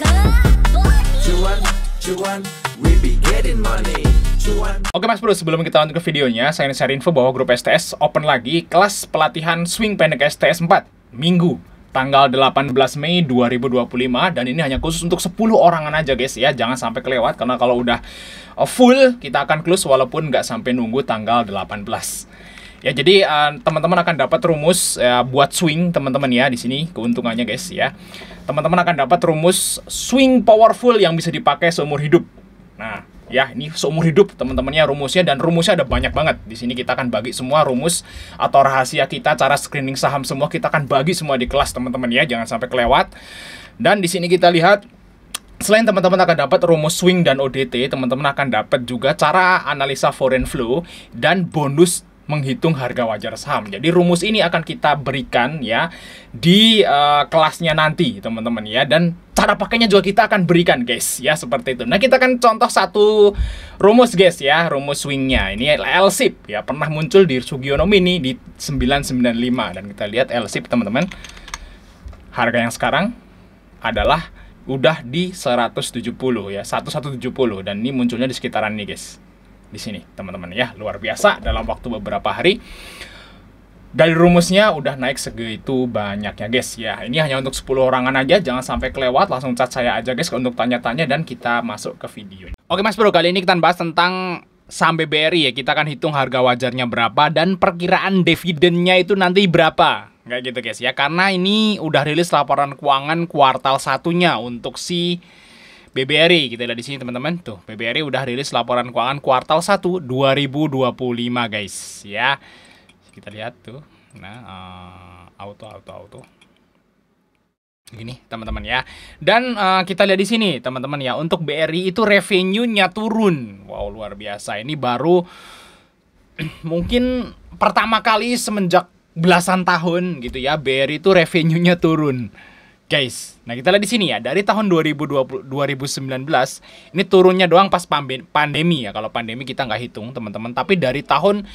Cuan, cuan, we be getting money. Cuan. Oke Mas Bro, sebelum kita lanjut ke videonya, saya ingin share info bahwa grup STS open lagi kelas pelatihan swing pendek STS 4 Minggu tanggal 18 Mei 2025, dan ini hanya khusus untuk 10 orangan aja guys ya. Jangan sampai kelewat, karena kalau udah full kita akan close walaupun nggak sampai nunggu tanggal 18. Ya, jadi teman-teman akan dapat rumus buat swing teman-teman ya. Di sini keuntungannya guys ya. Teman-teman akan dapat rumus swing powerful yang bisa dipakai seumur hidup. Nah, ya ini seumur hidup teman-temannya rumusnya, dan rumusnya ada banyak banget. Di sini kita akan bagi semua rumus atau rahasia kita, cara screening saham semua kita akan bagi semua di kelas teman-teman ya. Jangan sampai kelewat. Dan di sini kita lihat, selain teman-teman akan dapat rumus swing dan ODT, teman-teman akan dapat juga cara analisa foreign flow dan bonus menghitung harga wajar saham. Jadi rumus ini akan kita berikan ya di kelasnya nanti teman-teman ya, dan cara pakainya juga kita akan berikan guys ya, seperti itu. Nah, kita akan contoh satu rumus guys ya, rumus swingnya. Ini LSIP ya, pernah muncul di Sugiono Mini di 995, dan kita lihat LSIP teman-teman. Harga yang sekarang adalah udah di 170 ya, 1170, dan ini munculnya di sekitaran ini guys. Di sini teman-teman ya, luar biasa dalam waktu beberapa hari dari rumusnya udah naik segitu banyaknya guys ya. Ini hanya untuk 10 orangan aja, jangan sampai kelewat. Langsung chat saya aja guys untuk tanya-tanya, dan kita masuk ke video. Oke Mas Bro, kali ini kita bahas tentang saham BBRI ya. Kita akan hitung harga wajarnya berapa dan perkiraan dividennya itu nanti berapa, kayak gitu guys ya. Karena ini udah rilis laporan keuangan kuartal satunya untuk si BBRI. Kita lihat di sini teman-teman. Tuh, BBRI udah rilis laporan keuangan kuartal 1 2025 guys ya. Kita lihat tuh. Nah, auto. Gini teman-teman ya. Dan kita lihat di sini teman-teman ya, untuk BRI itu revenue-nya turun. Wow, luar biasa. Ini baru mungkin pertama kali semenjak belasan tahun gitu ya, BRI itu revenue-nya turun. Guys, nah kita lihat di sini ya, dari tahun 2019 ini turunnya doang pas pandemi ya. Kalau pandemi kita nggak hitung teman-teman, tapi dari tahun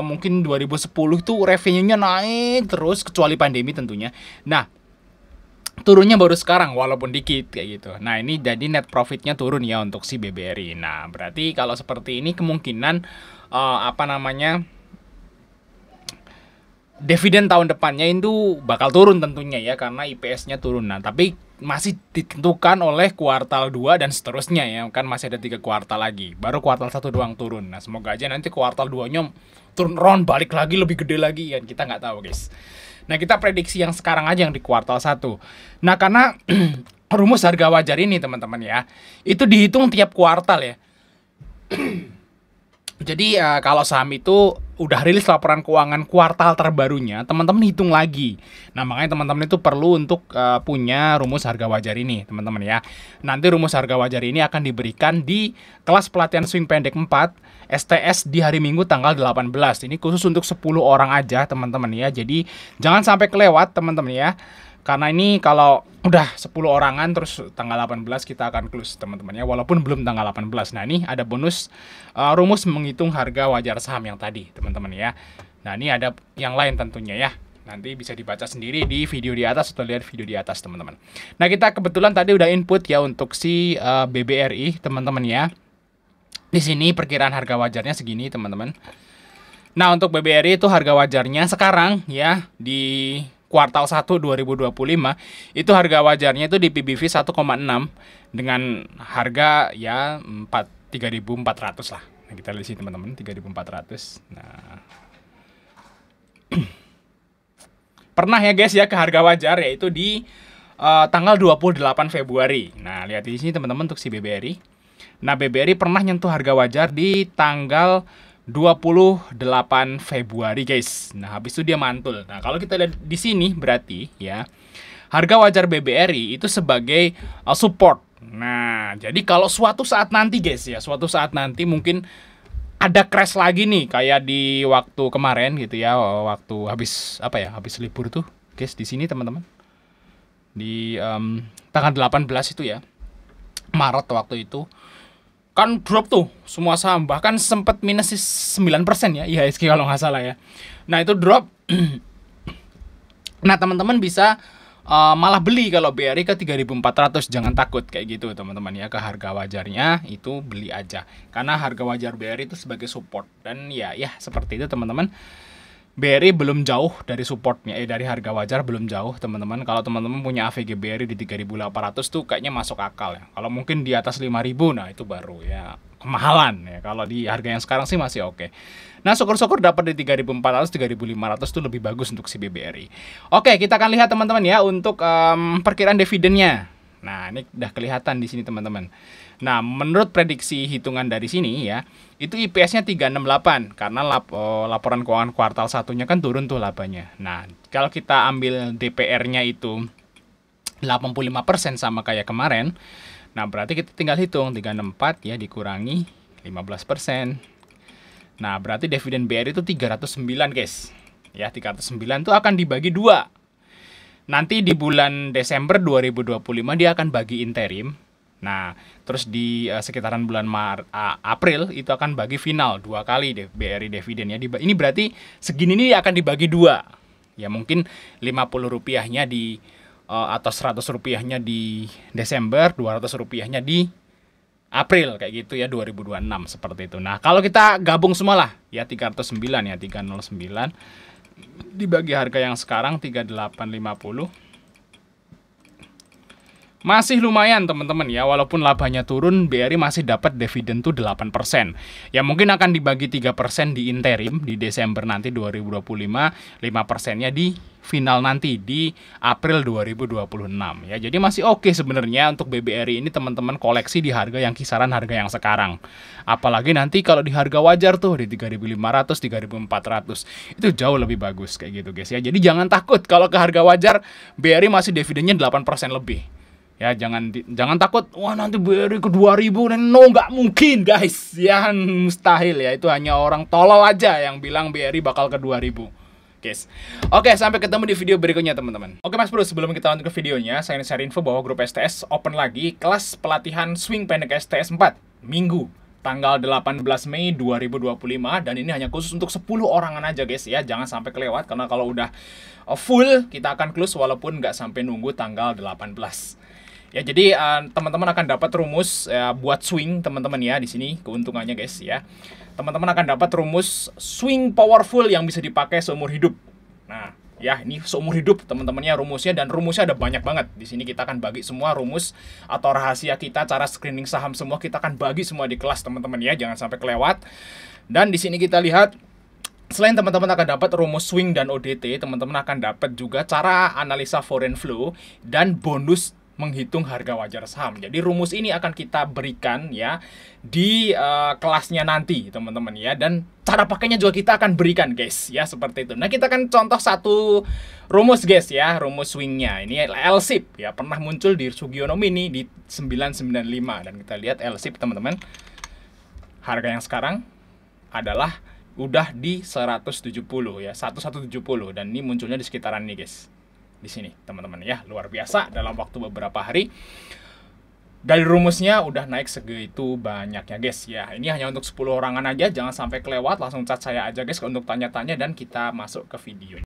mungkin 2010 tuh revenue-nya naik terus, kecuali pandemi tentunya. Nah, turunnya baru sekarang walaupun dikit kayak gitu. Nah, ini jadi net profitnya turun ya untuk si BBRI. Nah, berarti kalau seperti ini kemungkinan dividen tahun depannya itu bakal turun tentunya ya, karena IPS-nya turun. Nah, tapi masih ditentukan oleh kuartal 2 dan seterusnya ya. Kan masih ada 3 kuartal lagi. Baru kuartal 1 doang turun. Nah, semoga aja nanti kuartal 2-nya turun round balik lagi lebih gede lagi ya. Kita nggak tahu, guys. Nah, kita prediksi yang sekarang aja yang di kuartal 1. Nah, karena rumus harga wajar ini teman-teman ya, itu dihitung tiap kuartal ya. Jadi kalau saham itu udah rilis laporan keuangan kuartal terbarunya, teman-teman hitung lagi. Nah, makanya teman-teman itu perlu untuk punya rumus harga wajar ini, teman-teman ya. Nanti rumus harga wajar ini akan diberikan di kelas pelatihan swing pendek 4 STS di hari Minggu tanggal 18. Ini khusus untuk 10 orang aja, teman-teman ya. Jadi jangan sampai kelewat, teman-teman ya. Karena ini kalau udah 10 orangan terus tanggal 18 kita akan close teman-teman ya, walaupun belum tanggal 18. Nah, ini ada bonus rumus menghitung harga wajar saham yang tadi teman-teman ya. Nah, ini ada yang lain tentunya ya. Nanti bisa dibaca sendiri di video di atas atau lihat video di atas teman-teman. Nah, kita kebetulan tadi udah input ya untuk si BBRI teman-teman ya. Di sini perkiraan harga wajarnya segini teman-teman. Nah, untuk BBRI itu harga wajarnya sekarang ya di kuartal 1 2025 itu harga wajarnya itu di PBV 1,6 dengan harga ya 3.400 lah. Nah, kita lihat sini teman-teman, 3.400. Nah, pernah ya guys ya ke harga wajar yaitu di tanggal 28 Februari. Nah, lihat di sini teman-teman untuk si BBRI. Nah, BBRI pernah nyentuh harga wajar di tanggal 28 Februari guys. Nah, habis itu dia mantul. Nah, kalau kita lihat di sini berarti ya harga wajar BBRI itu sebagai support. Nah, jadi kalau suatu saat nanti guys ya, suatu saat nanti mungkin ada crash lagi nih kayak di waktu kemarin gitu ya, waktu habis habis libur tuh guys, di sini teman-teman. Di tanggal 18 itu ya, Maret waktu itu kan drop tuh semua saham, bahkan sempat minus 9% ya IHSG kalau nggak salah ya. Nah, itu drop. Nah, teman-teman bisa malah beli kalau BRI ke 3.400. Jangan takut kayak gitu teman-teman ya, ke harga wajarnya itu beli aja. Karena harga wajar BRI itu sebagai support. Dan ya seperti itu teman-teman. BRI belum jauh dari supportnya, dari harga wajar belum jauh teman-teman. Kalau teman-teman punya AVG BRI di 3.800 tuh kayaknya masuk akal ya. Kalau mungkin di atas 5.000, nah itu baru ya kemahalan ya. Kalau di harga yang sekarang sih masih oke. Nah, syukur-syukur dapat di 3.400, 3.500 tuh lebih bagus untuk si BBRI. Oke, kita akan lihat teman-teman ya untuk perkiraan dividennya. Nah, ini udah kelihatan di sini teman-teman. Nah, menurut prediksi hitungan dari sini ya, itu IPS-nya 368 karena laporan keuangan kuartal satunya kan turun tuh labanya. Nah, kalau kita ambil DPR-nya itu 85% sama kayak kemarin. Nah, berarti kita tinggal hitung 364 ya dikurangi 15%. Nah, berarti dividen BRI itu 309, guys. Ya, 309 itu akan dibagi 2. Nanti di bulan Desember 2025 dia akan bagi interim. Nah, terus di sekitaran bulan April itu akan bagi final 2 kali BRI dividen ya. Ini berarti segini ini akan dibagi 2. Ya, mungkin 50 rupiahnya di atau 100 rupiahnya di Desember, 200 rupiahnya di April kayak gitu ya, 2026 seperti itu. Nah, kalau kita gabung semua lah ya 309 ya, 309 dibagi harga yang sekarang 3850. Masih lumayan teman-teman ya, walaupun labanya turun, BRI masih dapat dividen tuh 8%. Ya mungkin akan dibagi 3% di interim di Desember nanti 2025, 5%-nya di final nanti di April 2026 ya. Jadi masih oke sebenarnya untuk BBRI ini teman-teman koleksi di harga yang kisaran harga yang sekarang. Apalagi nanti kalau di harga wajar tuh di 3.500, 3.400 itu jauh lebih bagus kayak gitu guys ya. Jadi jangan takut kalau ke harga wajar BRI masih dividennya 8% lebih. Ya jangan takut, wah nanti BRI ke 2000, no, nggak mungkin guys, ya mustahil ya, itu hanya orang tolol aja yang bilang BRI bakal ke 2000 guys. Oke, sampai ketemu di video berikutnya teman-teman. Oke Mas Bro, sebelum kita lanjut ke videonya, saya ingin share info bahwa grup STS open lagi kelas pelatihan swing pendek STS 4 Minggu tanggal 18 Mei 2025, dan ini hanya khusus untuk 10 orangan aja guys ya, jangan sampai kelewat karena kalau udah full kita akan close walaupun nggak sampai nunggu tanggal 18. Ya, jadi teman-teman akan dapat rumus buat swing teman-teman ya, di sini keuntungannya guys ya. Teman-teman akan dapat rumus swing powerful yang bisa dipakai seumur hidup. Nah, ya ini seumur hidup teman-temannya rumusnya, dan rumusnya ada banyak banget. Di sini kita akan bagi semua rumus atau rahasia kita, cara screening saham semua kita akan bagi semua di kelas teman-teman ya, jangan sampai kelewat. Dan di sini kita lihat selain teman-teman akan dapat rumus swing dan ODT, teman-teman akan dapat juga cara analisa foreign flow dan bonus menghitung harga wajar saham. Jadi rumus ini akan kita berikan ya di kelasnya nanti teman-teman ya, dan cara pakainya juga kita akan berikan guys ya, seperti itu. Nah, kita akan contoh satu rumus guys ya, rumus swingnya ini LSIP ya, pernah muncul di Sugiono Mini di 995, dan kita lihat LSIP teman-teman, harga yang sekarang adalah udah di 170 ya, 1170, dan ini munculnya di sekitaran ini guys, di sini teman-teman ya, luar biasa dalam waktu beberapa hari. Dari rumusnya udah naik segitu banyaknya guys ya. Ini hanya untuk 10 orangan aja, jangan sampai kelewat, langsung chat saya aja guys untuk tanya-tanya dan kita masuk ke video.